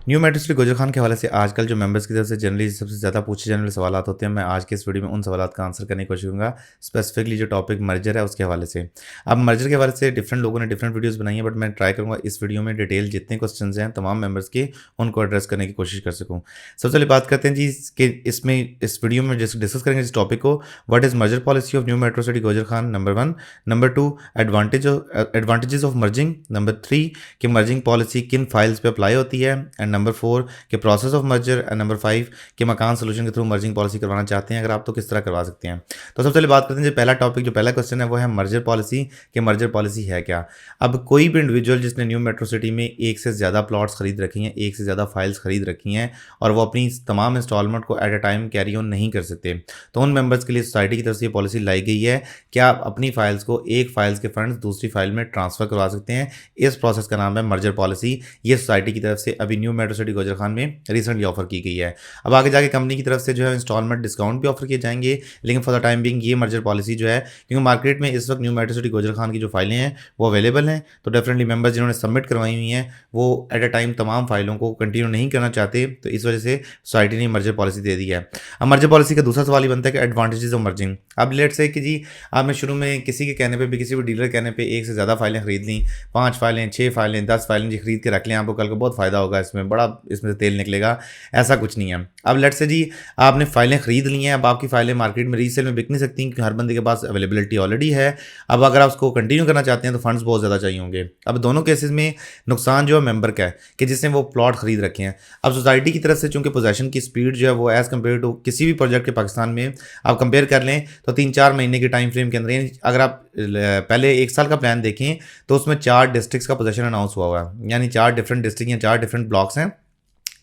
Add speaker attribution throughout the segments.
Speaker 1: New metro गुजर खान के हवाले से आजकल जो मेंबर्स की तरफ से जनरली सबसे ज़्यादा पूछे जाने वाले सवाल होते हैं, मैं आज के इस वीडियो में उन सवालों का आंसर करने की कोशिश करूँगा। स्पेसिफिकली जो टॉपिक मर्जर है उसके हवाले से। अब मर्जर के हवाले से डिफरेंट लोगों ने डिफरेंट वीडियोस बनाई हैं, बट मैं ट्राई करूँगा इस वीडियो में डिटेल जितने क्वेश्चन हैं तमाम मेंबर्स के उनको एड्रेस करने की कोशिश कर सकूँ। सबसे पहले बात करते हैं जी कि इसमें इस वीडियो में डिस्कस करेंगे इस टॉपिक को, what is merger policy of new metro city Gujar Khan, number 1। Number 2, advantages of merging. Number 3 कि मर्जिंग पॉलिसी किन फाइल्स पे अप्लाई होती है। एंड नंबर 4 कि process of merger. And number 5 कि मकान सोल्यूशन के थ्रू मर्जिंग पॉलिसी करवाना चाहते हैं अगर आप, तो किस तरह करवा सकते हैं। तो सबसे पहले बात करते हैं जो पहला टॉपिक, जो पहला क्वेश्चन है वो है मर्जर पॉलिसी कि मर्जर पॉलिसी है क्या। अब कोई भी इंडिविजुअल जिसने न्यू मेट्रो सिटी में एक से ज़्यादा प्लॉट्स खरीद रखी हैं, एक से ज़्यादा फाइल्स खरीद रखी हैं और वो अपनी तमाम इंस्टॉलमेंट को at a time carry on नहीं कर सकते, तो उन मेंबर्स के लिए सोसाइटी की तरफ से ये पॉलिसी लाई गई है कि आप अपनी फाइल्स को एक फाइल्स के फंड्स दूसरी फाइल में ट्रांसफ़र करवा सकते हैं। इस प्रोसेस का नाम है मर्जर पॉलिसी। ये सोसाइटी की तरफ से अभी new metro city Gujar Khan में रिसेंटली ऑफर की गई है। अब आगे जाके कंपनी की तरफ से जो है इंस्टॉलमेंट डिस्काउंट भी ऑफर किए जाएंगे, लेकिन फॉर द टाइम बिंग ये मर्जर पॉलिसी जो है, क्योंकि मार्केट में इस वक्त new metro city Gujar Khan की जो फाइलें हैं वो अवेलेबल हैं, तो डेफिनेटली मेंबर्स जिन्होंने सबमिट करवाई हुई हैं वो एट अ टाइम तमाम फाइलों को कंटिन्यू नहीं करना चाहते, तो इस वजह से सोसाइटी ने मर्जर पॉलिसी दे दी है। अब मर्जर पॉलिसी का दूसरा सवाल ही बनता है कि एडवांटेजेस ऑफ मर्जिंग। अब लेट से कि जी आपने शुरू में किसी के कहने पे भी, किसी भी डीलर कहने पे एक से ज़्यादा फाइलें खरीद ली, 5 फाइलें, 6 फाइलें, 10 फाइलें जी खरीद के रख लें, आपको कल को बहुत फ़ायदा होगा, इसमें बड़ा इसमें से तेल निकलेगा, ऐसा कुछ नहीं है। अब लेट से जी आपने फाइलें खरीद ली हैं, अब आपकी फाइलें मार्केट में रीसेल में बिक नहीं सकती क्योंकि हर बंदे के पास अवेलेबिलिटी ऑलरेडी है। अब अगर आप उसको कंटिन्यू करना चाहते हैं तो फंड्स बहुत ज़्यादा चाहिए होंगे। अब दोनों केसेस में नुकसान जो है मेंबर का है कि जिसने वो प्लॉट खरीद रखे हैं। अब सोसाइटी की तरफ से चूंकि पोजेशन की स्पीड जो है वो एज़ कम्पेयर टू किसी भी प्रोजेक्ट के पाकिस्तान में आप कंपेयर कर लें तो 3-4 महीने के टाइम फ्रेम के अंदर, यानी अगर आप पहले 1 साल का प्लान देखें तो उसमें 4 डिस्ट्रिक्ट्स का पोजेशन अनाउंस हुआ है, यानी 4 डिफरेंट डिस्ट्रिक्ट या 4 डिफरेंट ब्लॉक्स हैं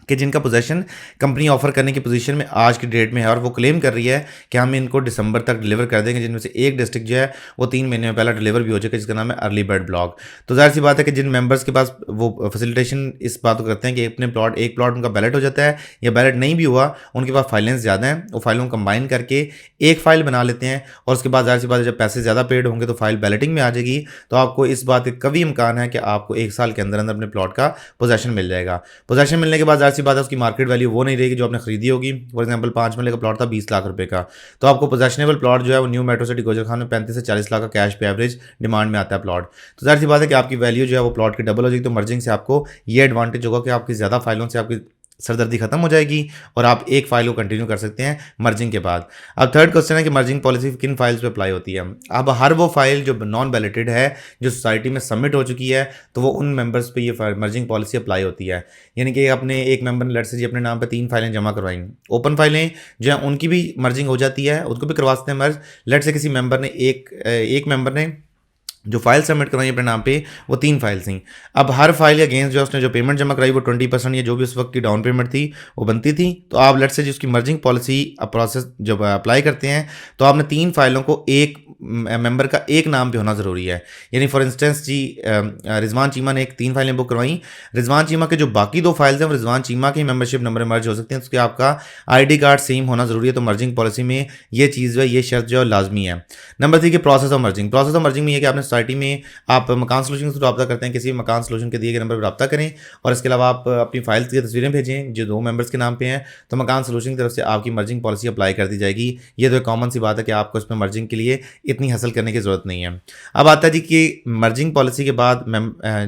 Speaker 1: कि जिनका पोजेशन कंपनी ऑफर करने की पोजीशन में आज की डेट में है, और वो क्लेम कर रही है कि हम इनको दिसंबर तक डिलीवर कर देंगे, जिनमें से एक डिस्ट्रिक्ट जो है वो 3 महीने में पहला डिलीवर भी हो जाएगा, जिसका नाम है अर्ली बर्ड ब्लॉक। तो जाहिर सी बात है कि जिन मेंबर्स के पास वो फैसिलिटेशन इस बात को करते हैं कि अपने प्लॉट एक प्लॉट उनका बैलेट हो जाता है या बैलेट नहीं भी हुआ, उनके पास फाइलेंस ज़्यादा हैं, वो फाइलों को कंबाइन करके एक फाइल बना लेते हैं और उसके बाद जाहिर सी बात है जब पैसे ज़्यादा पेड होंगे तो फाइल बैलेटिंग में आ जाएगी, तो आपको इस बात का कभी इम्कान है कि आपको 1 साल के अंदर अंदर अपने प्लॉट का पोजेशन मिल जाएगा। पोजेशन मिलने के बाद जाहिर सी बात है उसकी मार्केट वैल्यू वो नहीं रहेगी जो आपने खरीदी होगी। फॉर एग्जांपल 5 मरले का प्लॉट था 20 लाख रुपए का, तो आपको पोजेशनेबल प्लॉट जो है वो new metro city Gujar Khan में 35 से 40 लाख का कैश पे एवरेज डिमांड में आता है प्लॉट। तो जाहिर सी बात है कि आपकी वैल्यू जो है वो प्लॉट की डबल हो जाएगी। तो मर्जिंग से आपको ये एडवांटेज होगा कि आपकी ज़्यादा फाइलों से आपकी सरदर्दी खत्म हो जाएगी और आप एक फाइल को कंटिन्यू कर सकते हैं मर्जिंग के बाद। अब थर्ड क्वेश्चन है कि मर्जिंग पॉलिसी किन फाइल्स पे अप्लाई होती है। अब हर वो फाइल जो नॉन बैलेटेड है, जो सोसाइटी में सबमिट हो चुकी है, तो वो उन मेंबर्स पे ये मर्जिंग पॉलिसी अप्लाई होती है। यानी कि अपने एक मेंबर ने लेट से जी अपने नाम पे 3 फाइलें जमा करवाई, ओपन फाइलें जो है उनकी भी मर्जिंग हो जाती है, उसको भी करवा सकते हैं मर्ज। लेट से किसी मेंबर ने एक मेंबर ने जो फाइल सबमिट करवाई अपने नाम पे वो 3 फाइल्स थी। अब हर फाइल या अगेंस्ट जो उसने जो पेमेंट जमा कराई वो 20% या जो भी उस वक्त की डाउन पेमेंट थी वो बनती थी। तो आप लेट से जिसकी मर्जिंग पॉलिसी प्रोसेस जब अप्लाई करते हैं तो आपने 3 फाइलों को एक मेंबर का एक नाम पे होना ज़रूरी है। यानी फॉर इंस्टेंस जी रिजवान चीमा ने 3 फाइलें बुक करवाई, रिजवान चीमा के जो बाकी 2 फाइल्स हैं वो रिजवान चीमा के मेंबरशिप नंबर में मर्ज हो सकते हैं, तो उसके आपका आईडी कार्ड सेम होना ज़रूरी है। तो मर्जिंग पॉलिसी में ये चीज़ जो है, ये शर्त जो है लाजमी है। नंबर 3 के process of merging. Process of merging में ये कि आपने सोसाइटी में आप मकान सोल्यूशन से रब्ता करते हैं, किसी भी मकान सोल्यूशन के दिए गए नंबर पर रब्ता करें और इसके अलावा आप अपनी फाइल्स की तस्वीरें भेजें जो 2 मेंबर्स के नाम पे हैं, तो मकान सोल्यूशन की तरफ से आपकी मर्जिंग पॉलिसी अप्लाई कर दी जाएगी। ये तो एक कॉमन सी बात है कि आपको इसमें मर्जिंग के लिए इतनी हसल करने की ज़रूरत नहीं है। अब आता है जी कि मर्जिंग पॉलिसी के बाद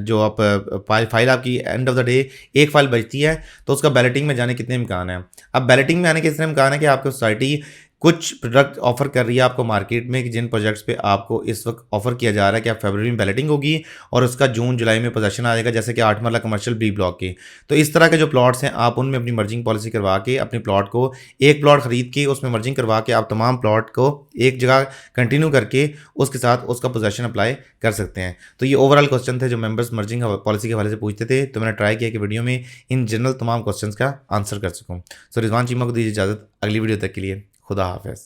Speaker 1: जो आप फाइल आपकी एंड ऑफ द डे एक फाइल बचती है, तो उसका बैलेटिंग में जाने कितने इम्कान है। अब बैलेटिंग में आने के इतने इम्कान है कि आपकी सोसाइटी कुछ प्रोडक्ट ऑफर कर रही है आपको मार्केट में कि जिन प्रोजेक्ट्स पे आपको इस वक्त ऑफर किया जा रहा है कि आप फरवरी में बैलेटिंग होगी और उसका जून जुलाई में पोजेशन आ जाएगा, जैसे कि 8 मरला कमर्शियल बी ब्लॉक की। तो इस तरह के जो प्लॉट्स हैं आप उनमें अपनी मर्जिंग पॉलिसी करवा के अपने प्लॉट को एक प्लॉट खरीद के उसमें मर्जिंग करवा के आप तमाम प्लॉट को एक जगह कंटिन्यू करके उसके साथ उसका पोजेशन अप्लाई कर सकते हैं। तो ये ओवरऑल क्वेश्चन थे जो मेंबर्स मर्जिंग पॉलिसी के हवाले से पूछते थे, तो मैंने ट्राई किया कि वीडियो में इन जनरल तमाम क्वेश्चन का आंसर कर सकूँ। सो रिजवान चीमा को दीजिए इजाज़त, अगली वीडियो तक के लिए खुदा हाफिज़।